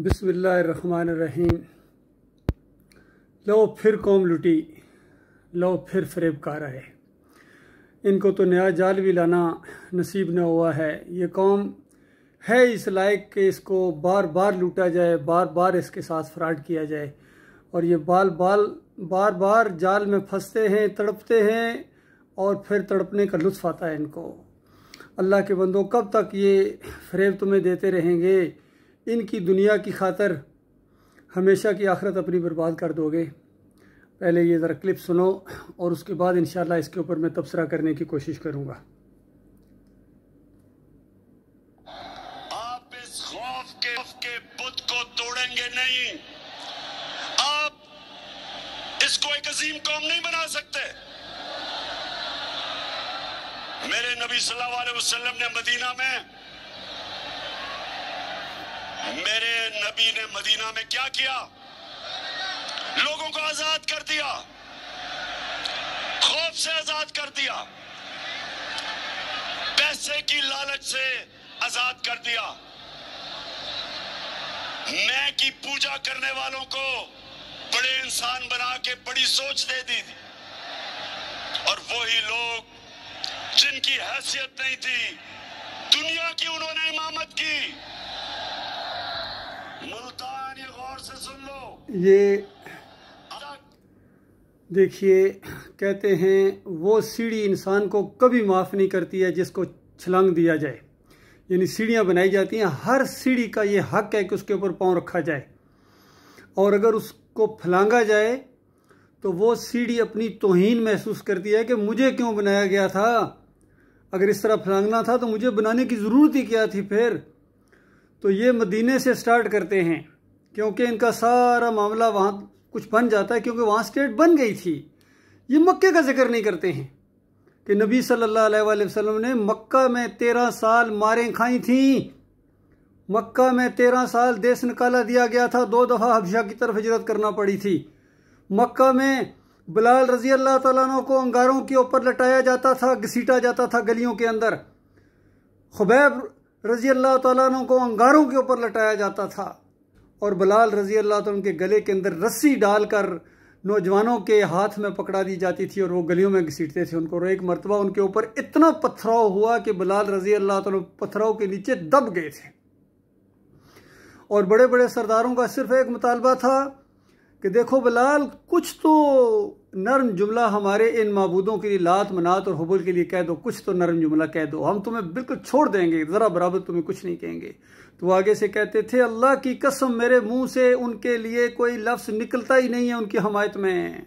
बिस्मिल्लाहिर्रहमानिर्रहीम। लो फिर कौम लुटी, लो फिर फरेबकार आए। इनको तो नया जाल भी लाना नसीब न हुआ है। ये कौम है इस लायक कि इसको बार बार लूटा जाए, बार बार इसके साथ फ्रॉड किया जाए। और ये बार बार जाल में फंसते हैं, तड़पते हैं और फिर तड़पने का लुत्फ़ आता है इनको। अल्लाह के बंदों, कब तक ये फरेब तुम्हें देते रहेंगे? इनकी दुनिया की खातर हमेशा की आखिरत अपनी बर्बाद कर दोगे। पहले ये ज़रा क्लिप सुनो और उसके बाद इंशाल्लाह इसके ऊपर मैं तबसरा करने की कोशिश करूँगा। आप इस खौफ के बुत को तोड़ेंगे नहीं। आप इसको एक अजीम कौम नहीं बना सकते। मेरे नबी सल्लल्लाहु अलैहि वसल्लम ने मदीना में क्या किया? लोगों को आजाद कर दिया, खौफ से आजाद कर दिया, पैसे की लालच से आजाद कर दिया, मैं की पूजा करने वालों को बड़े इंसान बना के बड़ी सोच दे दी। और वही लोग जिनकी हैसियत नहीं थी, दुनिया की उन्होंने इमामत की। मुल्तान, ये गौर से सुन लो। ये देखिए, कहते हैं वो सीढ़ी इंसान को कभी माफ़ नहीं करती है जिसको छलांग दिया जाए। यानी सीढ़ियाँ बनाई जाती हैं, हर सीढ़ी का ये हक है कि उसके ऊपर पाँव रखा जाए, और अगर उसको फलांगा जाए तो वो सीढ़ी अपनी तौहीन महसूस करती है कि मुझे क्यों बनाया गया था। अगर इस तरह फलांगना था तो मुझे बनाने की ज़रूरत ही क्या थी फिर। तो ये मदीने से स्टार्ट करते हैं, क्योंकि इनका सारा मामला वहाँ कुछ बन जाता है, क्योंकि वहाँ स्टेट बन गई थी। ये मक्के का जिक्र नहीं करते हैं कि नबी सल्लल्लाहु अलैहि वसल्लम ने मक्का में 13 साल मारें खाई थी। मक्का में 13 साल देश निकाला दिया गया था, 2 दफ़ा हबशा की तरफ हिजरत करना पड़ी थी। मक्का में बिलाल रजी अल्लाह तआला अन्हु को अंगारों के ऊपर लटाया जाता था, घसीटा जाता था गलियों के अंदर। खुबैब रजी अल्लाह तआला अन्हु को अंगारों के ऊपर लटाया जाता था, और बिलाल रजी अल्लाह तआला उनके गले के अंदर रस्सी डालकर नौजवानों के हाथ में पकड़ा दी जाती थी और वो गलियों में घसीटते थे उनको। और एक मरतबा उनके ऊपर इतना पथराव हुआ कि बिलाल रजी अल्लाह तआला पथराव के नीचे दब गए थे। और बड़े बड़े सरदारों का सिर्फ एक मुतालबा था कि देखो बिलाल, कुछ तो नरम जुमला हमारे इन माबूदों के लिए, लात मनात और हुबल के लिए कह दो, कुछ तो नरम जुमला कह दो, हम तुम्हें बिल्कुल छोड़ देंगे, ज़रा बराबर तुम्हें कुछ नहीं कहेंगे। तो आगे से कहते थे, अल्लाह की कसम, मेरे मुंह से उनके लिए कोई लफ्ज़ निकलता ही नहीं है उनकी हमायत में,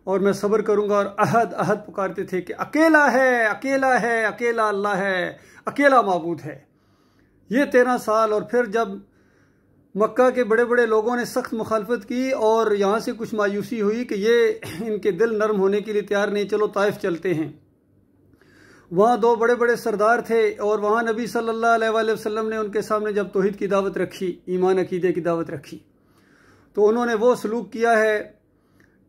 और मैं सब्र करूँगा। और अहद अहद पुकारते थे कि अकेला है, अकेला है, अकेला अल्लाह है, अकेला माबूद है। ये 13 साल। और फिर जब मक्का के बड़े बड़े लोगों ने सख्त मुखालफत की और यहाँ से कुछ मायूसी हुई कि ये इनके दिल नरम होने के लिए तैयार नहीं, चलो ताइफ चलते हैं। वहाँ 2 बड़े बड़े सरदार थे और वहाँ नबी सल्लल्लाहु अलैहि वसल्लम ने उनके सामने जब तौहीद की दावत रखी, ईमान अकीदे की दावत रखी, तो उन्होंने वो सलूक किया है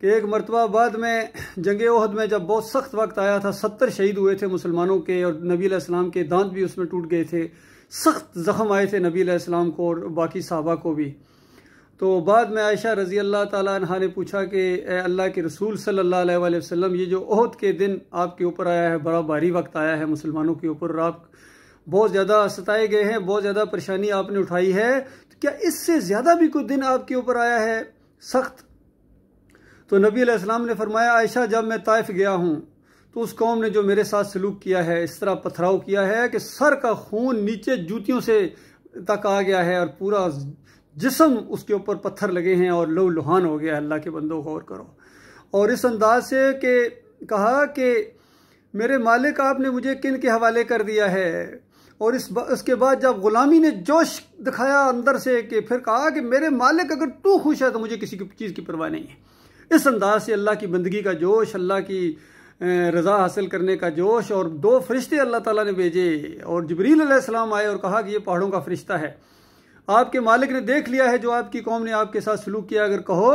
कि एक मरतबा बाद में जंग ओहद में जब बहुत सख्त वक्त आया था, 70 शहीद हुए थे मुसलमानों के, और नबी अलैहिस्सलाम के दांत भी उसमें टूट गए थे, सख्त ज़ख्म आए थे नबी अलैहिस्सलाम को और बाकी सहाबा को भी। तो बाद में आयशा रज़ी अल्लाह ताला अन्हा ने पूछा कि अल्लाह के रसूल सल्लल्लाहु अलैहि वसल्लम, ये जो ओहद के दिन आपके ऊपर आया है, बड़ा भारी वक्त आया है मुसलमानों के ऊपर, और आप बहुत ज़्यादा सताए गए हैं, बहुत ज़्यादा परेशानी आपने उठाई है, तो क्या इससे ज़्यादा भी कोई दिन आपके ऊपर आया है सख्त? तो नबी अलैहिस्सलाम ने फरमाया, आयशा, जब मैं ताइफ गया हूँ तो उस कौम ने जो मेरे साथ सलूक किया है, इस तरह पथराव किया है कि सर का खून नीचे जूतियों से तक आ गया है और पूरा जिस्म उसके ऊपर पत्थर लगे हैं और लहू लुहान हो गया है। अल्लाह के बंदों, गौर करो। और इस अंदाज से कि कहा कि मेरे मालिक, आपने मुझे किन के हवाले कर दिया है। और इसके बाद जब गुलामी ने जोश दिखाया अंदर से, कि फिर कहा कि मेरे मालिक, अगर तू खुश है तो मुझे किसी चीज़ की परवाह नहीं है। इस अंदाज से अल्लाह की बंदगी का जोश, अल्लाह की रज़ा हासिल करने का जोश। और 2 फरिश्ते अल्लाह ताला ने भेजे और जिब्रील अलैहिस्सलाम आए और कहा कि ये पहाड़ों का फरिश्ता है, आपके मालिक ने देख लिया है जो आपकी कौम ने आपके साथ सलूक किया। अगर कहो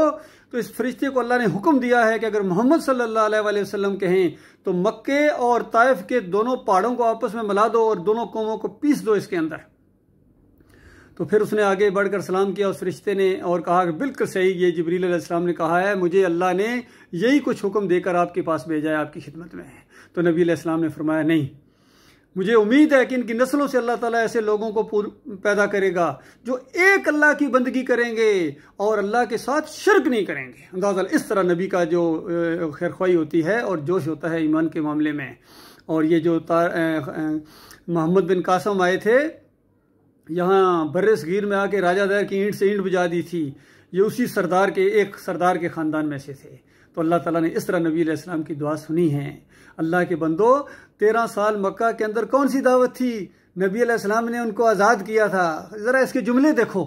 तो इस फरिश्ते को अल्लाह ने हुक्म दिया है कि अगर मोहम्मद सल्लल्लाहु अलैहि वसल्लम कहें तो मक्के और ताइफ के दोनों पहाड़ों को आपस में मिला दो और दोनों कौमों को पीस दो इसके अंदर। तो फिर उसने आगे बढ़कर सलाम किया उस फरिश्ते ने और कहा कि बिल्कुल सही, ये जिब्रील अलैहिस्सलाम ने कहा है, मुझे अल्लाह ने यही कुछ हुक्म देकर आपके पास भेजा है, आपकी खिदमत में है। तो नबी अलैहिस्सलाम ने फरमाया नहीं, मुझे उम्मीद है कि इनकी नस्लों से अल्लाह ताला ऐसे लोगों को पैदा करेगा जो एक अल्लाह की बंदगी करेंगे और अल्लाह के साथ शिर्क नहीं करेंगे। अंदाज़ा इस तरह नबी का जो खैरख्वाही होती है और जोश होता है ईमान के मामले में। और ये जो मोहम्मद बिन कासम आए थे यहाँ बर्रे सगीर में आके राजा दैर की ईंट से ईंट बुझा दी थी, ये उसी एक सरदार के ख़ानदान में से थे। तो अल्लाह ताला ने इस तरह नबी अलैहिस्सलाम की दुआ सुनी है। अल्लाह के बंदो, 13 साल मक्का के अंदर कौन सी दावत थी? नबी अलैहिस्सलाम ने उनको आज़ाद किया था। ज़रा इसके जुमले देखो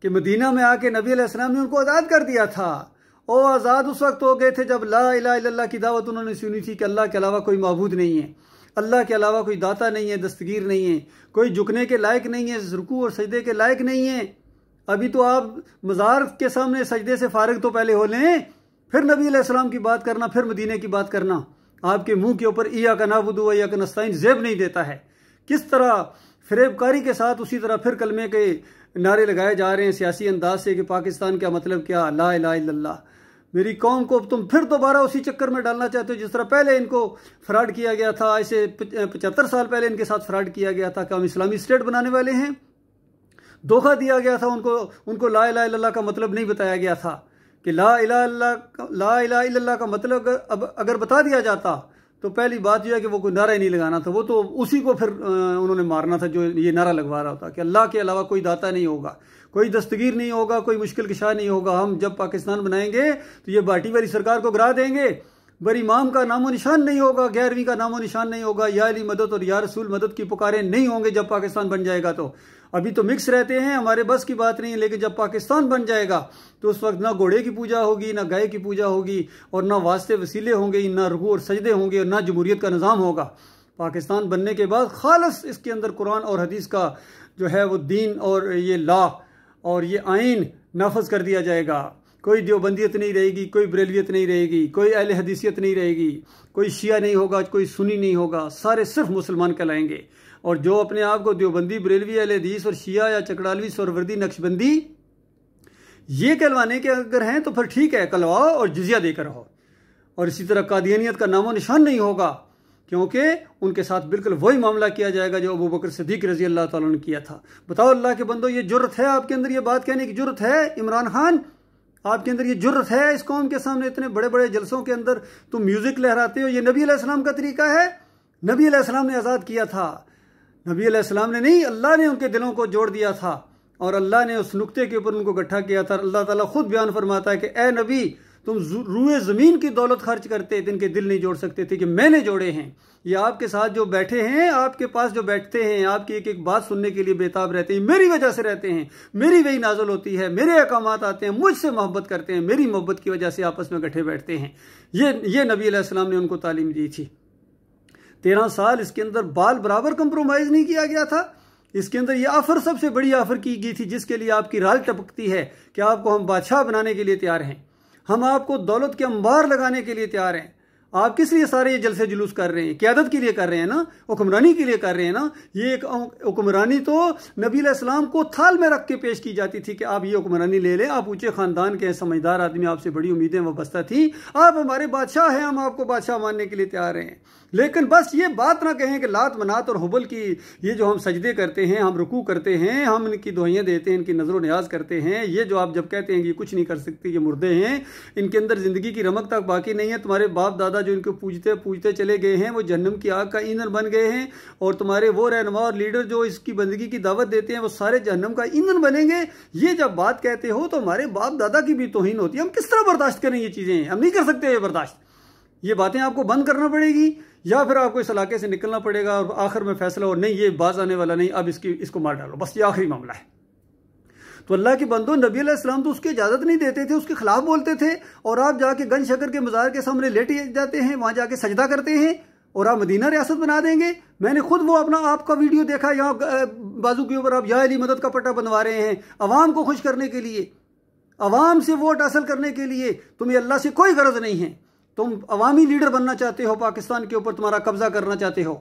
कि मदीना में आके नबी अलैहिस्सलाम ने उनको आज़ाद कर दिया था। और आज़ाद उस वक्त हो गए थे जब ला इलाहा इल्लल्लाह की दावत उन्होंने सुनी थी कि अल्लाह के अलावा कोई माबूद नहीं है, अल्लाह के अलावा कोई दाता नहीं है, दस्तगीर नहीं है, कोई झुकने के लायक नहीं है, रुकू और सजदे के लायक नहीं है। अभी तो आप मज़ार के सामने सजदे से फारिग तो पहले हो लें, फिर नबी अलैहिस्सलाम की बात करना, फिर मदीने की बात करना। आपके मुंह के ऊपर इय्याका नअबुदु व इय्याका नस्तईन ज़ेब नहीं देता है। किस तरह फरेबकारी के साथ उसी तरह फिर कलमे के नारे लगाए जा रहे हैं सियासी अंदाज से कि पाकिस्तान का मतलब क्या, ला इलाहा इल्लल्लाह। मेरी कौम को तुम फिर दोबारा उसी चक्कर में डालना चाहते हो जिस तरह पहले इनको फ्रॉड किया गया था। ऐसे 75 साल पहले इनके साथ फ्रॉड किया गया था कि हम इस्लामी स्टेट बनाने वाले हैं। धोखा दिया गया था उनको ला इलाहा इल्लल्लाह का मतलब नहीं बताया गया था कि ला इलाहा इल्लल्लाह का मतलब अगर बता दिया जाता तो पहली बात यह है कि वो कोई नारा ही नहीं लगाना था, वो तो उसी को फिर उन्होंने मारना था जो ये नारा लगवा रहा था कि अल्लाह के अलावा कोई दाता नहीं होगा, कोई दस्तगीर नहीं होगा, कोई मुश्किल कुशा नहीं होगा। हम जब पाकिस्तान बनाएंगे तो ये बाटी वाली सरकार को गिरा देंगे, बर इमाम का नामो निशान नहीं होगा, 11वीं का नामो निशान नहीं होगा, या अली मदद और या रसूल मदद की पुकारें नहीं होंगे जब पाकिस्तान बन जाएगा। तो अभी तो मिक्स रहते हैं, हमारे बस की बात नहीं है, लेकिन जब पाकिस्तान बन जाएगा तो उस वक्त ना घोड़े की पूजा होगी, ना गाय की पूजा होगी, और ना वास्ते वसीले होंगे, ना रुकू और सजदे होंगे, और ना जमहूरियत का निज़ाम होगा। पाकिस्तान बनने के बाद खालस इसके अंदर कुरान और हदीस का जो है वो दीन और ये लॉ और ये आइन नाफज कर दिया जाएगा। कोई देवबंदियत नहीं रहेगी, कोई बरेलवियत नहीं रहेगी, कोई अहले हदीसियत नहीं रहेगी, कोई शिया नहीं होगा, कोई सुन्नी नहीं होगा, सारे सिर्फ मुसलमान कहलाएंगे। और जो अपने आप को देवबंदी, बरेलवी, अहले हदीस और शिया या चकड़ालवी, सोहरवर्दी, नक्शबंदी ये कहलवाने के अगर हैं तो फिर ठीक है, कहलवाओ और जिजिया देकर रहो। और इसी तरह कादियानियत का नामो निशान नहीं होगा, क्योंकि उनके साथ बिल्कुल वही मामला किया जाएगा जो अबू बकर सिद्दीक रजी अल्लाह ताला ने किया था। बताओ अल्लाह के बंदो, ये जुर्रत है आपके अंदर, ये बात कहने की जुर्रत है? इमरान खान, आपके अंदर ये जुर्रत है इस कौम के सामने इतने बड़े बड़े जलसों के अंदर तुम म्यूजिक लहराते हो? ये नबी अलैहिस्सलाम का तरीका है? नबी अलैहिस्सलाम ने आज़ाद किया था, नबी अलैहिस्सलाम ने नहीं, अल्लाह ने उनके दिलों को जोड़ दिया था और अल्लाह ने उस नुक्ते के ऊपर उनको इकट्ठा किया था। अल्लाह ताला खुद बयान फरमाता है कि ए नबी, तुम रूए ज़मीन की दौलत खर्च करते थे, इनके दिल नहीं जोड़ सकते थे कि मैंने जोड़े हैं। ये आपके साथ जो बैठे हैं, आपके पास जो बैठते हैं, आपकी एक एक बात सुनने के लिए बेताब रहते हैं, मेरी वजह से रहते हैं, मेरी वही नाजुल होती है, मेरे अहकामात आते हैं, मुझसे मोहब्बत करते हैं, मेरी मोहब्बत की वजह से आपस में इकट्ठे बैठते हैं। ये नबी अलैहिस्सलाम ने उनको तालीम दी थी। 13 साल इसके अंदर बाल बराबर कंप्रोमाइज़ नहीं किया गया था। इसके अंदर ये ऑफर सबसे बड़ी ऑफर की गई थी जिसके लिए आपकी राल टपकती है कि आपको हम बादशाह बनाने के लिए तैयार हैं, हम आपको दौलत के अंबार लगाने के लिए तैयार हैं। आप किस लिए सारे ये जलसे जुलूस कर रहे हैं? क़यादत के लिए कर रहे हैं ना, हुक्मरानी के लिए कर रहे हैं ना। ये एक हुक्मरानी तो नबी अलैहिस्सलाम को थाल में रख के पेश की जाती थी कि आप ये हुक्मरानी ले लें, आप ऊंचे ख़ानदान के समझदार आदमी, आपसे बड़ी उम्मीदें वाबस्ता थी, आप हमारे बादशाह हैं, हम आपको बादशाह मानने के लिए तैयार हैं। लेकिन बस ये बात ना कहें कि लात मनात और हुबल की ये जो हम सजदे करते हैं, हम रुकू करते हैं, हम इनकी दुआएं देते हैं, इनकी नज़र न्याज करते हैं, ये जो आप जब कहते हैं कि कुछ नहीं कर सकते, ये मुर्दे हैं, इनके अंदर ज़िंदगी की रमक तक बाकी नहीं है। तुम्हारे बाप दादा जो इनको पूजते पूजते चले गए हैं वो जहन्नम की आग का ईंधन बन गए हैं, और तुम्हारे वो रहनुमा और लीडर जो इसकी बंदगी की दावत देते हैं वो सारे जहन्नम का ईंधन बनेंगे। ये जब बात कहते हो तो हमारे बाप दादा की भी तौहीन होती है। हम किस तरह बर्दाश्त करें ये चीज़ें? हम नहीं कर सकते ये बर्दाश्त। ये बातें आपको बंद करना पड़ेगी या फिर आपको इस इलाके से निकलना पड़ेगा और आखिर में फैसला और नहीं, ये बाज आने वाला नहीं, अब इसको मार डालो, बस ये आखिरी मामला है। तो अल्लाह के बंदो, नबी अलैहिस्सलाम तो उसकी इजाज़त नहीं देते थे, उसके खिलाफ बोलते थे, और आप जाके गन शकर के मज़ार के सामने लेटे जाते हैं, वहाँ जाके सजदा करते हैं और आप मदीना रियासत बना देंगे। मैंने खुद वो अपना आपका वीडियो देखा, यहाँ बाजू के ऊपर आप या अली मदद का पट्टा बनवा रहे हैं अवाम को खुश करने के लिए, अवाम से वोट हासिल करने के लिए। तुम्हें अल्लाह से कोई गरज नहीं है, तुम अवामी लीडर बनना चाहते हो, पाकिस्तान के ऊपर तुम्हारा कब्जा करना चाहते हो,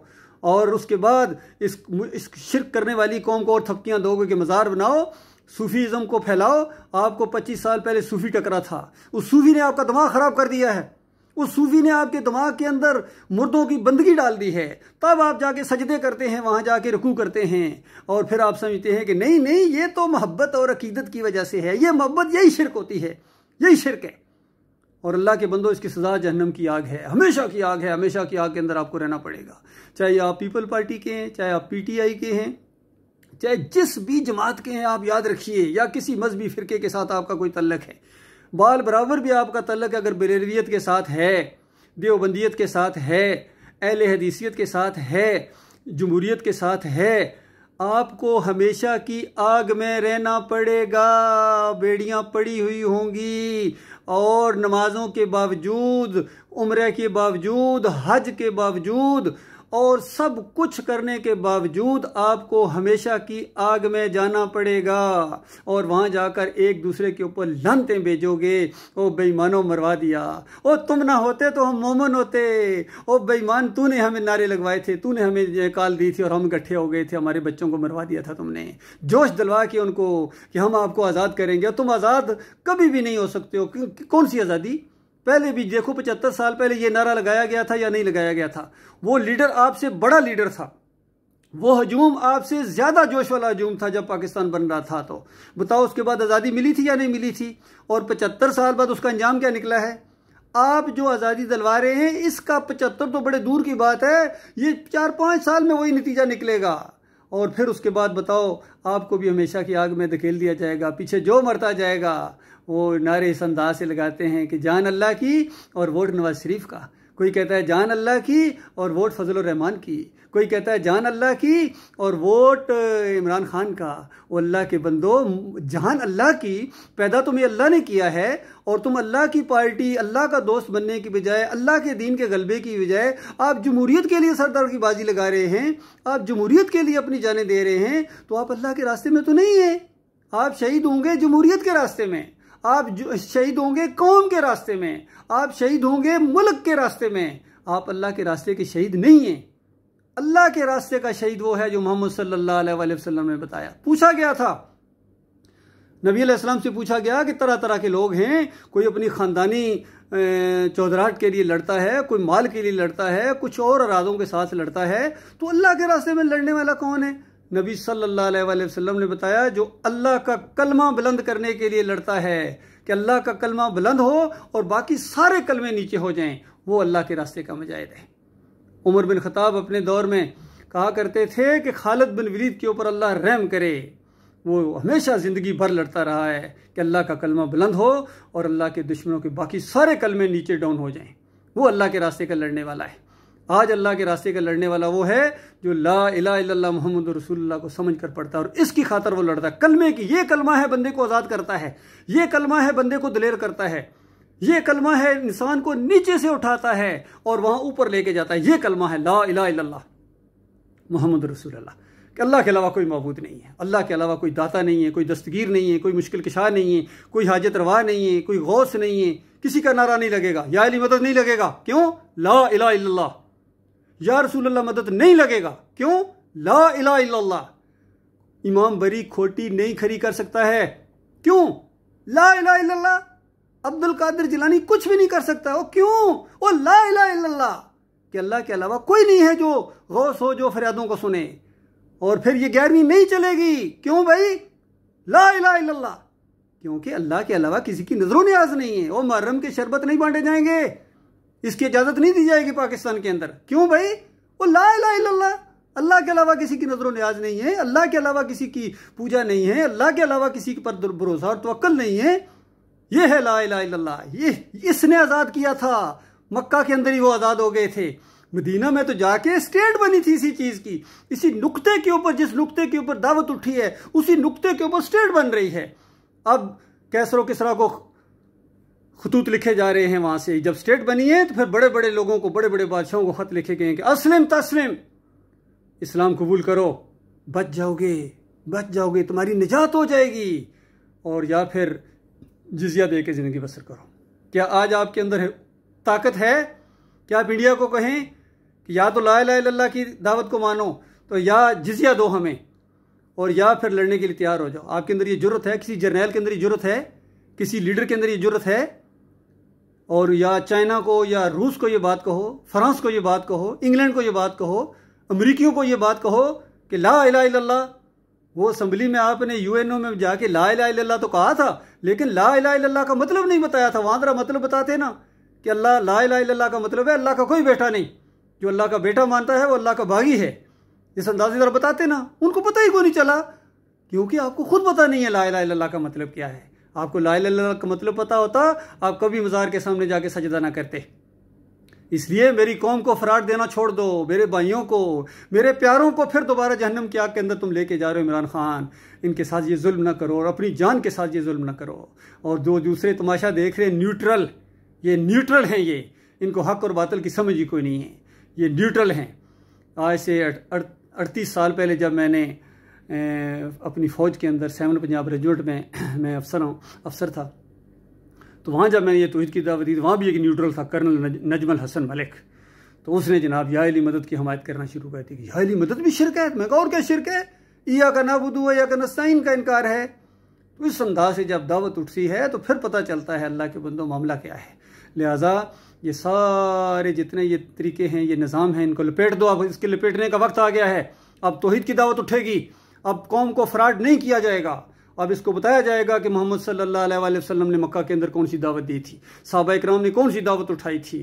और उसके बाद इस शिर्क करने वाली कौम को और थपकियां दोगे कि मज़ार बनाओ, सूफीज़म को फैलाओ। आपको 25 साल पहले सूफी टकरा था, उस सूफी ने आपका दिमाग ख़राब कर दिया है, उस सूफी ने आपके दिमाग के अंदर मुर्दों की बंदगी डाल दी है। तब आप जाके सजदे करते हैं, वहाँ जाके रुकू करते हैं, और फिर आप समझते हैं कि नहीं नहीं ये तो मोहब्बत और अकीदत की वजह से है। ये मोहब्बत यही शिर्क होती है, यही शिर्क है। और अल्लाह के बंदो, इसकी सज़ा जहन्नम की आग है, हमेशा की आग है। हमेशा की आग के अंदर आपको रहना पड़ेगा, चाहे आप पीपल पार्टी के हैं, चाहे आप PTI के हैं, चाहे जिस भी जमात के हैं। आप याद रखिए, या किसी मजहबी फ़िरके के साथ आपका कोई तल्लक है, बाल बराबर भी आपका तल्लक अगर बरेलवियत के साथ है, देवबंदियत के साथ है, अहले हदीसियत के साथ है, जमहूरियत के साथ है, आपको हमेशा की आग में रहना पड़ेगा। बेड़ियां पड़ी हुई होंगी, और नमाजों के बावजूद, उम्रे के बावजूद, हज के बावजूद, और सब कुछ करने के बावजूद आपको हमेशा की आग में जाना पड़ेगा। और वहाँ जाकर एक दूसरे के ऊपर लानतें भेजोगे, ओ बेईमानों मरवा दिया, ओ तुम ना होते तो हम मोमन होते, ओ बेईमान तूने हमें नारे लगवाए थे, तूने हमें काल दी थी और हम इकट्ठे हो गए थे, हमारे बच्चों को मरवा दिया था तुमने। जोश दिलवा के उनको कि हम आपको आज़ाद करेंगे। तुम आज़ाद कभी भी नहीं हो सकते हो। कौन सी आज़ादी? पहले भी देखो 75 साल पहले ये नारा लगाया गया था या नहीं लगाया गया था? वो लीडर आपसे बड़ा लीडर था, वो हजूम आपसे ज़्यादा जोश वाला हजूम था जब पाकिस्तान बन रहा था। तो बताओ उसके बाद आज़ादी मिली थी या नहीं मिली थी? और 75 साल बाद उसका अंजाम क्या निकला है? आप जो आज़ादी दिलवा रहे हैं, इसका 75 तो बड़े दूर की बात है, ये 4-5 साल में वही नतीजा निकलेगा। और फिर उसके बाद बताओ आपको भी हमेशा की आग में धकेल दिया जाएगा। पीछे जो मरता जाएगा वो नारे इस अंदाज से लगाते हैं कि जान अल्लाह की और वोट नवाज शरीफ का। कोई कहता है जान अल्लाह की और वोट फजल रहमान की, कोई कहता है जान अल्लाह की और वोट इमरान खान का। वो अल्लाह के बंदो, जान अल्लाह की, पैदा तुम्हें अल्लाह ने किया है, और तुम अल्लाह की पार्टी, अल्लाह का दोस्त बनने की बजाय, अल्लाह के दीन के गलबे की बजाय आप जमहूरियत के लिए सरदार की बाजी लगा रहे हैं, आप जमहूरियत के लिए अपनी जानें दे रहे हैं। तो आप अल्लाह के रास्ते में तो नहीं है। आप शहीद होंगे जमहूरियत के रास्ते में, आप शहीद होंगे कौम के रास्ते में, आप शहीद होंगे मुल्क के रास्ते में। आप अल्लाह के रास्ते के शहीद नहीं हैं। अल्लाह के रास्ते का शहीद वो है जो मोहम्मद सल्लल्लाहु अलैहि वसल्लम ने बताया। पूछा गया था, नबी अलैहिस्सलाम से पूछा गया कि तरह तरह के लोग हैं, कोई अपनी ख़ानदानी चौधराहट के लिए लड़ता है, कोई माल के लिए लड़ता है, कुछ और इरादों के साथ लड़ता है, तो अल्लाह के रास्ते में लड़ने वाला कौन है? नबी सल्लल्लाहु अलैहि वसल्लम ने बताया जो अल्लाह का कलमा बुलंद करने के लिए लड़ता है, कि अल्लाह का कलमा बुलंद हो और बाकी सारे कलमे नीचे हो जाएं, वो अल्लाह के रास्ते का मुजाहिद है। उमर बिन खत्ताब अपने दौर में कहा करते थे कि खालिद बिन वलीद के ऊपर अल्लाह रहम करे। वो हमेशा ज़िंदगी भर लड़ता रहा है कि अल्लाह का कलमा बुलंद हो और अल्लाह के दुश्मनों के बाकी सारे कलमे नीचे डाउन हो जाएं। वो अल्लाह के रास्ते का लड़ने वाला है। आज अल्लाह के रास्ते का लड़ने वाला वो है जो ला इलाहा इल्लल्लाह मुहम्मद रसूलुल्लाह को समझ कर पढ़ता है और इसकी खातर वो लड़ता है। कलमे की, ये कलमा है बंदे को आज़ाद करता है, ये कलमा है बंदे को दिलेर करता है, ये कलमा है इंसान को नीचे से उठाता है और वहाँ ऊपर लेके जाता है। ये कलमा है ला इलाहा इल्लल्लाह मुहम्मद रसूलुल्लाह, कि अल्लाह के अलावा कोई मबूद नहीं है, अल्लाह के अलावा कोई दाता नहीं है, कोई दस्तगीर नहीं है, कोई मुश्किल कशा नहीं है, कोई हाजत रवा नहीं है, कोई गौस नहीं है। किसी का नारा नहीं लगेगा, या अली मदद नहीं लगेगा, क्यों? ला इलाहा इल्लल्लाह। या रसूलुल्लाह मदद नहीं लगेगा, क्यों? ला इलाहा इल्लल्लाह। इमाम बरी खोटी नहीं खड़ी कर सकता है, क्यों? ला इलाहा इल्लल्लाह। अब्दुल कादिर जिलानी कुछ भी नहीं कर सकता, वो क्यों? वो ला इलाहा इल्लल्लाह, कि अल्लाह के अलावा कोई नहीं है जो गौस हो, जो फरियादों को सुने। और फिर ये 11वीं नहीं चलेगी, क्यों भाई? ला इलाहा इल्लल्लाह, क्योंकि अल्लाह के अलावा किसी की नजरों न्याज नहीं है। वो मुहर्रम के शरबत नहीं बांटे जाएंगे, इसकी इजाजत नहीं दी जाएगी पाकिस्तान के अंदर, क्यों भाई? वो ला इलाहा इल्लल्लाह, अल्लाह के अलावा किसी की नजरों न्याज नहीं है, अल्लाह के अलावा किसी की पूजा नहीं है, अल्लाह के अलावा किसी पर भरोसा और तवक्कुल नहीं है। ये है ला इलाहा इल्लल्लाह। ये इसने आज़ाद किया था, मक्का के अंदर ही वो आज़ाद हो गए थे। मदीना में तो जाके स्टेट बनी थी इसी चीज़ की, इसी नुक्ते के ऊपर, जिस नुक्ते के ऊपर दावत उठी है उसी नुक्ते के ऊपर स्टेट बन रही है। अब कैसरो किसरा को खतूत लिखे जा रहे हैं वहाँ से। जब स्टेट बनी है तो फिर बड़े बड़े लोगों को, बड़े बड़े बादशाहों को खत लिखे गए हैं कि अस्लिम तस्लिम, इस्लाम कबूल करो, बच जाओगे, बच जाओगे, तुम्हारी निजात हो जाएगी, और या फिर जिजिया दे के ज़िंदगी बसर करो। क्या आज आपके अंदर ताकत है कि आप इंडिया को कहें कि या तो ला इलाहा इल्लल्लाह की दावत को मानो, तो या जिजिया दो हमें, और या फिर लड़ने के लिए तैयार हो जाओ। आपके अंदर ये जुर्रत है? किसी जर्नैल के अंदर ये जुर्रत है? किसी लीडर के अंदर ये जुर्रत है? और या चाइना को या रूस को ये बात कहो, फ्रांस को ये बात कहो, इंग्लैंड को ये बात कहो, अमेरिकियों को ये बात कहो कि ला इलाहा इल्लल्लाह। वो असम्बली में आपने यूएनओ में जाके ला इलाहा इल्लल्लाह तो कहा था, लेकिन ला इलाहा इल्लल्लाह का मतलब नहीं बताया था। वहां जरा मतलब बताते ना कि अल्लाह, ला इलाहा इल्लल्लाह का मतलब है अल्लाह का कोई बेटा नहीं, जो अल्लाह का बेटा मानता है वो अल्लाह का बागी है। इस अंदाजे जरा बताते ना। उनको पता ही क्यों नहीं चला? क्योंकि आपको खुद पता नहीं है ला इलाहा इल्लल्लाह का मतलब क्या है। आपको ला इलाहा इल्लल्लाह का मतलब पता होता, आप कभी मज़ार के सामने जाके सजदा ना करते। इसलिए मेरी कौम को फराड देना छोड़ दो, मेरे भाइयों को, मेरे प्यारों को फिर दोबारा जहन्नम की आग के अंदर तुम लेके जा रहे हो। इमरान खान, इनके साथ ये जुल्म ना करो और अपनी जान के साथ ये जुल्म ना करो। और जो दूसरे तमाशा देख रहे हैं न्यूट्रल, ये न्यूट्रल हैं, ये इनको हक और बातिल की समझ ही कोई नहीं है, ये न्यूट्रल हैं। आज से 38 साल पहले जब मैंने अपनी फ़ौज के अंदर 7 पंजाब रेजिमेंट में मैं अफसर था, तो वहाँ जब मैंने ये तौहीद की दावत दी, वहाँ भी एक न्यूट्रल था, कर्नल नजमल हसन मलिक। तो उसने जनाब या अली मदद की हमायत करना शुरू कर दी कि या अली मदद भी शिरक है। मैं कहा और क्या शिरक है? इया का नाबुदू या का नस्ताइन का इनकार है। तो इस अंदाज से जब दावत उठती है तो फिर पता चलता है अल्लाह के बंदों मामला क्या है। लिहाजा ये सारे जितने ये तरीके हैं, ये निज़ाम हैं, इनको लपेट दो। अब इसके लपेटने का वक्त आ गया है। अब तौहीद की दावत उठेगी, अब कौम को फ्रॉड नहीं किया जाएगा। अब इसको बताया जाएगा कि मोहम्मद सल्लल्लाहु अलैहि वसल्लम ने मक्का के अंदर कौन सी दावत दी थी, सहाबा इकराम ने कौन सी दावत उठाई थी,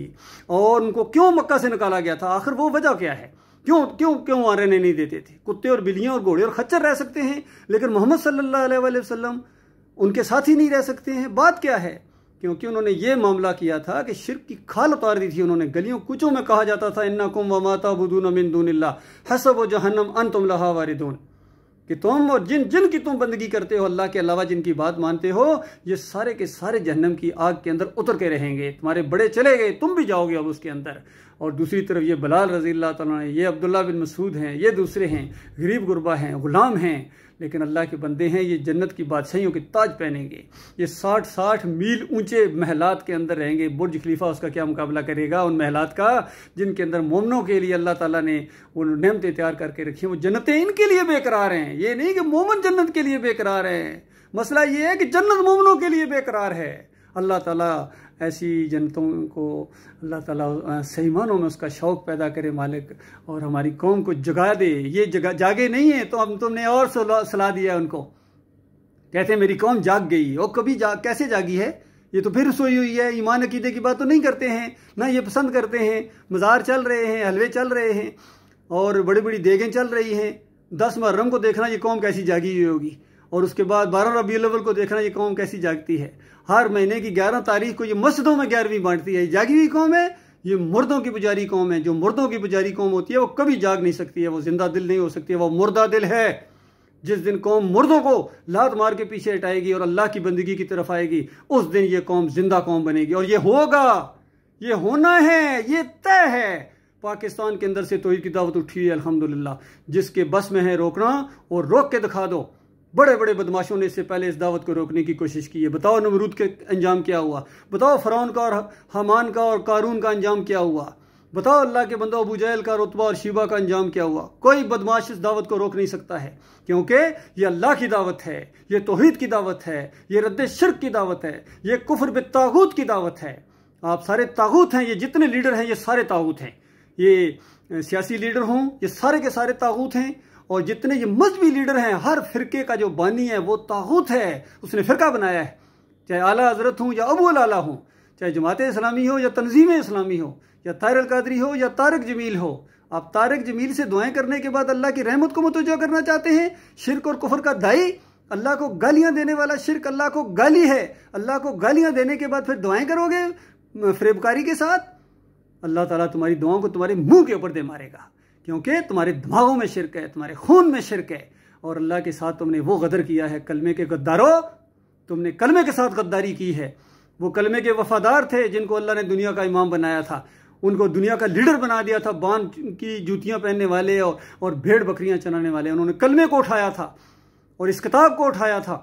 और उनको क्यों मक्का से निकाला गया था। आखिर वो वजह क्या है? क्यों क्यों क्यों वहाँ रहने नहीं देते थे? कुत्ते और बिल्लियाँ और घोड़े और खच्चर रह सकते हैं, लेकिन मोहम्मद सल्लल्लाहु अलैहि वसल्लम उनके साथ ही नहीं रह सकते हैं। बात क्या है? क्योंकि उन्होंने ये मामला किया था कि शिर्क की खाल उतार दी थी उन्होंने। गलियों कुचों में कहा जाता था इन्नकुम व मा ताबुदून मिन दूनिल्लाह हसबु जहन्नम अंतुम लहा वारिदून, कि तुम और जिन की तुम बंदगी करते हो, अल्लाह के अलावा जिनकी बात मानते हो, ये सारे के सारे जहन्नम की आग के अंदर उतर के रहेंगे। तुम्हारे बड़े चले गए, तुम भी जाओगे अब उसके अंदर। और दूसरी तरफ ये बिलाल रज़ी अल्लाह तआला, ये अब्दुल्ला बिन मसूद हैं, ये दूसरे हैं, गरीब गुरबा हैं, गुलाम हैं, लेकिन अल्लाह के बंदे हैं। ये जन्नत की बादशाहियों के ताज पहनेंगे। ये 60-60 मील ऊंचे महलात के अंदर रहेंगे। बुर्ज खलीफा उसका क्या मुकाबला करेगा उन महलात का, जिनके अंदर मोमनों के लिए अल्लाह ताला ने वो नेमतें तैयार करके रखी हैं। वो जन्नतें इनके लिए बेकरार हैं। ये नहीं कि मोमन जन्नत के लिए बेकरार हैं। मसला ये है कि जन्नत मोमनों के लिए बेकरार है। अल्लाह ताला ऐसी जन्नतों को अल्लाह ताला सही मानों में उसका शौक़ पैदा करे मालिक, और हमारी कौम को जगा दे। ये जागे नहीं है तो हम तुमने और सलाह दिया है उनको। कहते हैं मेरी कौम जाग गई, और कभी कैसे जागी है? ये तो फिर सोई हुई है। ईमान अकीदे की बात तो नहीं करते हैं, ना ये पसंद करते हैं। मज़ार चल रहे हैं, हलवे चल रहे हैं, और बड़ी बड़ी देगें चल रही हैं। 10 मुहर्रम को देखना ये कौम कैसी जागी हुई होगी, और उसके बाद 12 रबीउल अव्वल को देखना ये कौम कैसी जागती है। हर महीने की 11 तारीख को ये मस्जिदों में 11वीं बांटती है। जागी हुई कौम है, ये मुर्दों की पुजारी कौम है। जो मुर्दों की पुजारी कौम होती है वो कभी जाग नहीं सकती है, वो जिंदा दिल नहीं हो सकती है, वो मुर्दा दिल है। जिस दिन कौम मुर्दों को लात मार के पीछे हटाएगी और अल्लाह की बंदगी की तरफ आएगी, उस दिन ये कौम जिंदा कौम बनेगी। और ये होगा, ये होना है, ये तय है। पाकिस्तान के अंदर से तौहीद की दावत उठी है अल्हम्दुलिल्लाह। जिसके बस में है रोकना, और रोक के दिखा दो। बड़े बड़े बदमाशों ने इससे पहले इस दावत को रोकने की कोशिश की है। बताओ नमरूद के अंजाम क्या हुआ, बताओ फ़िरौन का और हामान का और कारून का अंजाम क्या हुआ, बताओ अल्लाह के बंदो अबू जहल का, रुतबा और शीबा का अंजाम क्या हुआ। कोई बदमाश इस दावत को रोक नहीं सकता है, क्योंकि ये अल्लाह की दावत है, ये तौहीद की दावत है, ये रद्द शिर्क की दावत है, ये कुफ्र बित्तागूत की दावत है। आप सारे तागूत हैं, ये जितने लीडर हैं ये सारे तागूत हैं। ये सियासी लीडर हों, ये सारे के सारे तागूत हैं। और जितने ये मजहबी लीडर हैं, हर फिरके का जो बानी है वो तागूत है, उसने फिरका बनाया है। चाहे आला हजरत हो या अबू आला हो, चाहे जमात इस्लामी हो या तंजीम इस्लामी हो, या तारिक अल कादरी हो या तारिक जमील हो। आप तारिक जमील से दुआएं करने के बाद अल्लाह की रहमत को मुतवज्जो करना चाहते हैं। शिर्क और कुफर का दाई, अल्लाह को गालियां देने वाला शिर्क अल्लाह को गाली है। अल्लाह को गालियां देने के बाद फिर दुआएं करोगे फरेबकारी के साथ, अल्लाह ताला तुम्हारी दुआओं को तुम्हारे मुंह के ऊपर दे मारेगा, क्योंकि तुम्हारे दिमागों में शिर्क है, तुम्हारे खून में शिर्क है। और अल्लाह के साथ तुमने वो गदर किया है। कलमे के गद्दारों, तुमने कलमे के साथ गद्दारी की है। वो कलमे के वफादार थे जिनको अल्लाह ने दुनिया का इमाम बनाया था, उनको दुनिया का लीडर बना दिया था। बान की जूतियां पहनने वाले और भेड़ बकरियां चलाने वाले, उन्होंने कलमे को उठाया था और इस किताब को उठाया था।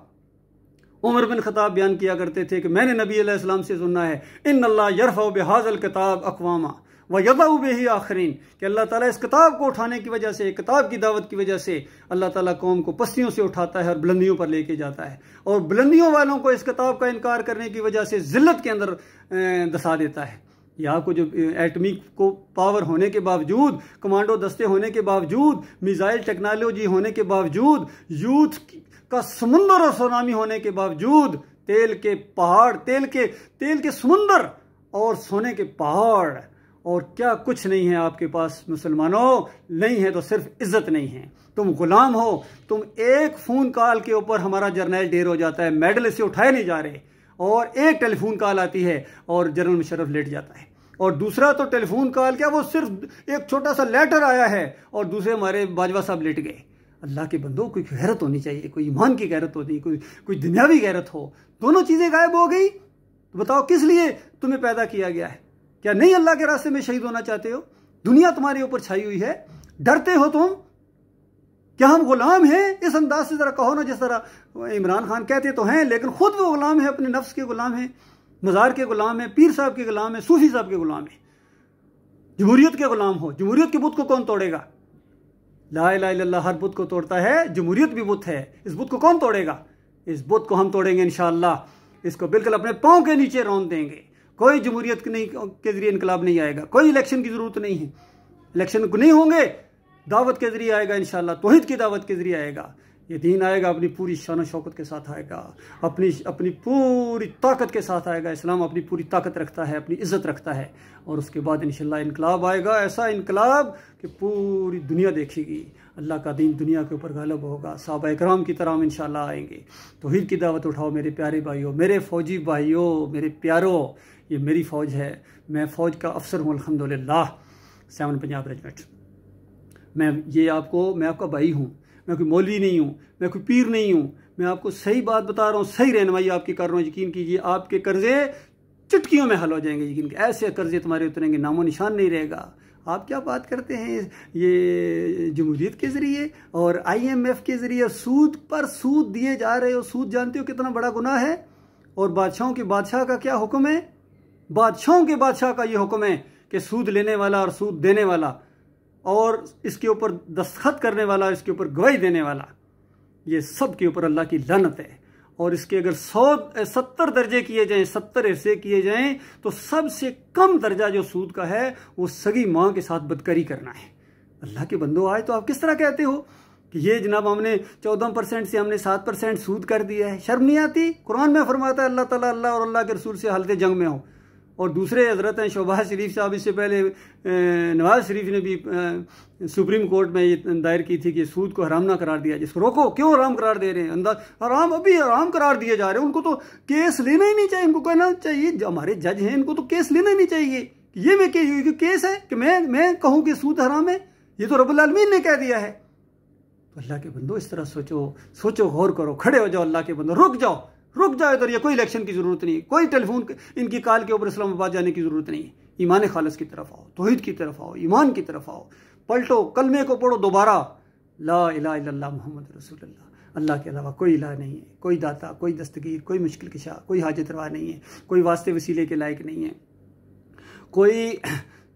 उमर बिन खताब बयान किया करते थे कि मैंने नबी अलैहिस्सलाम से सुना है, इन्नल्लाह यरफ़उ बिहाज़ल किताब अक़वामा वयदउ बिही आखरीन, कि अल्लाह ताला इस किताब को उठाने की वजह से, किताब की दावत की वजह से अल्लाह ताला कौम को पस्तियों से उठाता है और बुलंदियों पर लेके जाता है, और बुलंदियों वालों को इस किताब का इनकार करने की वजह से जिल्लत के अंदर दसा देता है। या आपको जो एटमिक को पावर होने के बावजूद, कमांडो दस्ते होने के बावजूद, मिसाइल टेक्नोलॉजी होने के बावजूद, यूथ का समुंदर और सुनामी होने के बावजूद, तेल के पहाड़, तेल के समुंदर और सोने के पहाड़, और क्या कुछ नहीं है आपके पास मुसलमानों, नहीं है तो सिर्फ इज्जत नहीं है। तुम गुलाम हो, तुम एक फोन कॉल के ऊपर हमारा जर्नल ढेर हो जाता है, मेडल से उठाए नहीं जा रहे, और एक टेलीफोन कॉल आती है और जनरल मुशर्रफ लेट जाता है, और दूसरा तो टेलीफोन कॉल क्या, वो सिर्फ एक छोटा सा लेटर आया है और दूसरे हमारे बाजवा साहब लेट गए। अल्लाह के बंदों, कोई गैरत होनी चाहिए, कोई ईमान की गैरत होती, कोई दुनियावी गैरत हो। दोनों चीजें गायब हो गई, तो बताओ किस लिए तुम्हें पैदा किया गया है? क्या नहीं अल्लाह के रास्ते में शहीद होना चाहते हो? दुनिया तुम्हारे ऊपर छाई हुई है, डरते हो तुम? क्या हम गुलाम हैं? इस अंदाज से जरा कहो ना, जिस तरह इमरान खान कहते तो हैं, लेकिन खुद वो गुलाम है, अपने नफ्स के गुलाम है, मज़ार के गुलाम है, पीर साहब के गुलाम है, सूफी साहब के गुलाम है, जमहूरियत के गुलाम हो। जमहूरियत के बुत को कौन तोड़ेगा? ला इलाहा इल्लल्लाह हर बुत को तोड़ता है, जमहूरियत भी बुत है, इस बुत को कौन तोड़ेगा? इस बुत को हम तोड़ेंगे इंशाअल्लाह, इसको बिल्कुल अपने पांव के नीचे रौंद देंगे। कोई जमहूरियत के जरिए इनकलाब नहीं आएगा, कोई इलेक्शन की जरूरत नहीं है, इलेक्शन नहीं होंगे, दावत के जरिए आएगा इंशाअल्लाह, तौहीद की दावत के जरिए आएगा। ये दीन आएगा अपनी पूरी शान शौकत के साथ आएगा, अपनी पूरी ताकत के साथ आएगा। इस्लाम अपनी पूरी ताकत रखता है, अपनी इज्जत रखता है, और उसके बाद इंशाअल्लाह इनकलाब आएगा, ऐसा इनकलाब कि पूरी दुनिया देखेगी, अल्लाह का दीन दुनिया के ऊपर गालिब होगा। सहाबा इकराम की तरह हम इंशाअल्लाह आएंगे। तौहीद की दावत उठाओ मेरे प्यारे भाइयों, मेरे फौजी भाइयों, मेरे प्यारों, ये मेरी फ़ौज है, मैं फ़ौज का अफसर हूँ अल्हम्दुलिल्लाह, 7 पंजाब रेजिमेंट। मैं आपका भाई हूँ, मैं कोई मौलवी नहीं हूँ, मैं कोई पीर नहीं हूँ, मैं आपको सही बात बता रहा हूँ, सही रहनुमाई आपकी कर रहा हूँ। यकीन कीजिए आपके कर्जे चुटकियों में हल हो जाएंगे, यकीन कीजिए ऐसे कर्जे तुम्हारे उतरेंगे, नामो निशान नहीं रहेगा। आप क्या बात करते हैं, ये जमहूरियत के ज़रिए और IMF के ज़रिए सूद पर सूद दिए जा रहे हो। सूद जानते हो कितना बड़ा गुनाह है, और बादशाहों के बादशाह का क्या हुक्म है? बादशाहों के बादशाह का ये हुक्म है कि सूद लेने वाला और सूद देने वाला और इसके ऊपर दस्तखत करने वाला, इसके ऊपर गवाही देने वाला, ये सब के ऊपर अल्लाह की लानत है। और इसके अगर 70 दर्जे किए जाएं, 70 हिस्से किए जाएं, तो सबसे कम दर्जा जो सूद का है वो सगी माँ के साथ बदकारी करना है। अल्लाह के बंदो, आज तो आप किस तरह कहते हो कि ये जनाब हमने 14% से हमने 7% सूद कर दिया है? शर्म नहीं आती? कुरान में फरमाता है अल्लाह ताला अल्लाह और अल्लाह के रसूल से हालत जंग में हो। और दूसरे हजरत हैं शहबाज शरीफ साहब, इससे पहले नवाज शरीफ ने भी सुप्रीम कोर्ट में ये दायर की थी कि सूद को हराम ना करार दिया, जिसको रोको। क्यों हराम करार दे रहे हैं? अंदाज हराम, अभी हराम करार दिए जा रहे हैं। उनको तो केस लेना ही नहीं चाहिए, इनको कहना चाहिए, जो हमारे जज हैं इनको तो केस लेना ही नहीं चाहिए। ये मैं केस है कि मैं कहूँ कि सूद हराम है? ये तो रब्बुल आलमीन ने कह दिया है। तो अल्लाह के बंदो इस तरह सोचो, गौर करो, खड़े हो जाओ। अल्लाह के बंदो रुक जाओ इधर। ये कोई इलेक्शन की जरूरत नहीं, कोई टेलीफोन इनकी कॉल के ऊपर इस्लामाबाद जाने की जरूरत नहीं। ईमान खालिस की तरफ आओ, तौहीद की तरफ आओ, ईमान की तरफ आओ, पलटो, कलमे को पढ़ो दोबारा, ला इलाहा इल्लल्लाह मुहम्मद रसूलुल्लाह। अल्लाह के अलावा कोई इलाह नहीं है, कोई दाता, कोई दस्तगीर, कोई मुश्किल किशा, कोई हाजत रवा नहीं है, कोई वास्ते वसीले के लायक नहीं है, कोई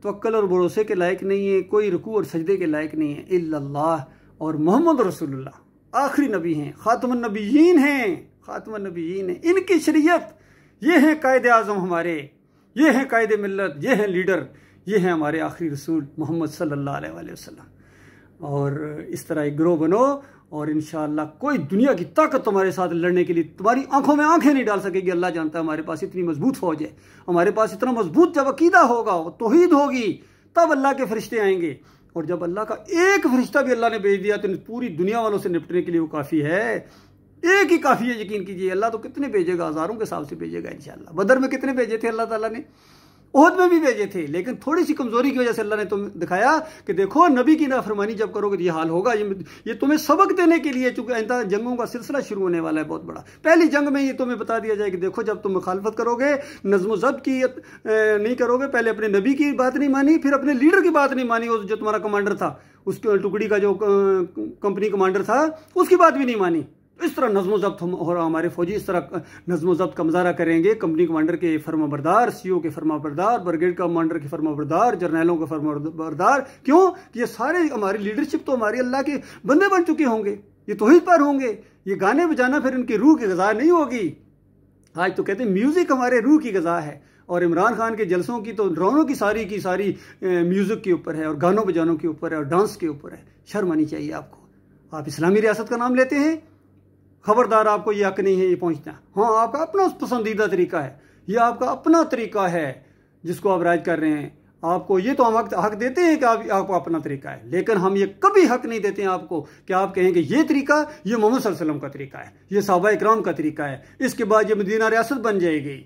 तवक्कल और भरोसे के लायक नहीं है, कोई रुकू और सजदे के लायक नहीं है, इल्लल्लाह। और मोहम्मद रसूलुल्लाह आखिरी नबी हैं, खातमुन नबीयीन हैं, खातमुन नबीयीन हैं। इनकी शरीयत, ये हैं कायदे आज़म हमारे, ये हैं कायदे मिल्लत, ये हैं लीडर, ये हैं हमारे आखिरी रसूल मोहम्मद सल्लल्लाहु अलैहि वसल्लम। और इस तरह एक गिरोह बनो, और इंशाअल्लाह कोई दुनिया की ताकत तुम्हारे साथ लड़ने के लिए तुम्हारी आंखों में आंखें नहीं डाल सकेगी। अल्लाह जानता है हमारे पास इतनी मजबूत फौज है, हमारे पास इतना मजबूत जब अकीदा होगा, तौहीद होगी, तब अल्लाह के फरिश्ते आएंगे। और जब अल्लाह का एक फरिश्ता भी अल्लाह ने भेज दिया तो पूरी दुनिया वालों से निपटने के लिए वो काफ़ी है। एक ही काफ़ी है, यकीन कीजिए। अल्लाह तो कितने भेजेगा, हज़ारों के हिसाब से भेजेगा इंशाअल्लाह। बदर में कितने भेजे थे अल्लाह ताला ने? ओहद में भी भेजे थे, लेकिन थोड़ी सी कमजोरी की वजह से अल्लाह ने तुम्हें दिखाया कि देखो नबी की नाफरमानी जब करोगे तो ये हाल होगा। ये तुम्हें सबक देने के लिए, चूंकि आइंदा जंगों का सिलसिला शुरू होने वाला है बहुत बड़ा। पहली जंग में ये तुम्हें बता दिया जाए कि देखो जब तुम मुखालफत करोगे, नज़्म ज़ब्त की नहीं करोगे, पहले अपने नबी की बात नहीं मानी, फिर अपने लीडर की बात नहीं मानी, जो तुम्हारा कमांडर था, उसके टुकड़ी का जो कंपनी कमांडर था, उसकी बात भी नहीं मानी, इस तरह नज़्म ज़ब्त हम और हमारे फौजी इस तरह नज़्म ज़ब्त का मुजाहरा करेंगे, कंपनी कमांडर के फर्माबरदार, सीओ के फर्माबरदार, ब्रिगेड कमांडर के फर्माबरदार, जर्नैलों के फर्माबरदार। क्यों कि ये सारे हमारी लीडरशिप तो हमारी अल्लाह के बंदे बन चुके होंगे, ये तौहीद पर होंगे। ये गाने बजाना फिर इनकी रूह की ग़िज़ा नहीं होगी। आज तो कहते हैं म्यूज़िक हमारे रूह की ग़िज़ा है, और इमरान खान के जलसों की तो रौनक की सारी म्यूज़िक के ऊपर है और गानों बजानों के ऊपर है और डांस के ऊपर है। शर्म आनी चाहिए आपको। आप इस्लामी रियासत का नाम लेते हैं, खबरदार, आपको ये हक नहीं है ये पहुंचना। हाँ, आपका अपना पसंदीदा तरीका है, ये आपका अपना तरीका है जिसको आप राज कर रहे हैं। आपको ये तो हम हक देते हैं कि आपको अपना तरीका है, लेकिन हम ये कभी हक नहीं देते हैं आपको कि आप कहें कि ये तरीका ये मोहम्मद सल्लल्लाहु अलैहि वसल्लम का तरीका है, ये सहाबा इकराम का तरीका है, इसके बाद ये मदीना रियासत बन जाएगी।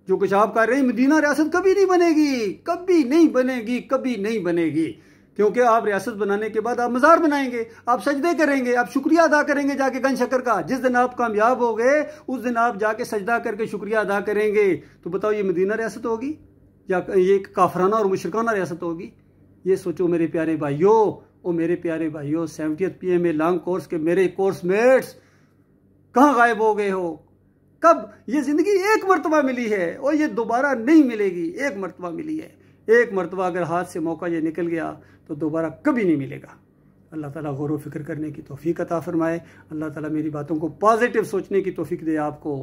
जो कुछ आप कर रहे हैं, मदीना रियासत कभी नहीं बनेगी, कभी नहीं बनेगी, कभी नहीं बनेगी। क्योंकि आप रियासत बनाने के बाद आप मज़ार बनाएंगे, आप सजदे करेंगे, आप शुक्रिया अदा करेंगे जाके गन शक्कर का। जिस दिन आप कामयाब हो गए उस दिन आप जाके सजदा करके शुक्रिया अदा करेंगे। तो बताओ ये मदीना रियासत होगी या ये काफराना और मुशरकाना रियासत होगी? ये सोचो मेरे प्यारे भाइयों, ओ मेरे प्यारे भाइयों, 70th PMA लॉन्ग कोर्स के मेरे कोर्स मेट्स कहाँ गायब हो गए हो? कब? ये ज़िंदगी एक मरतबा मिली है और ये दोबारा नहीं मिलेगी। एक मरतबा मिली है, एक मरतबा अगर हाथ से मौका ये निकल गया तो दोबारा कभी नहीं मिलेगा। अल्लाह ताला गौर व फिक्र करने की तौफीक अता फरमाए। अल्लाह ताला मेरी बातों को पॉजिटिव सोचने की तौफीक दे आपको,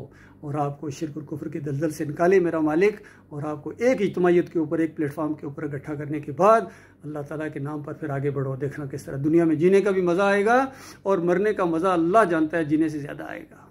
और आपको शिर्क और कुफ्र के दलदल से निकाले मेरा मालिक, और आपको एक इज्तिमाइयत के ऊपर, एक प्लेटफॉर्म के ऊपर इकट्ठा करने के बाद अल्लाह ताला के नाम पर फिर आगे बढ़ो। देखना किस तरह दुनिया में जीने का भी मज़ा आएगा और मरने का मज़ा अल्लाह जानता है जीने से ज़्यादा आएगा।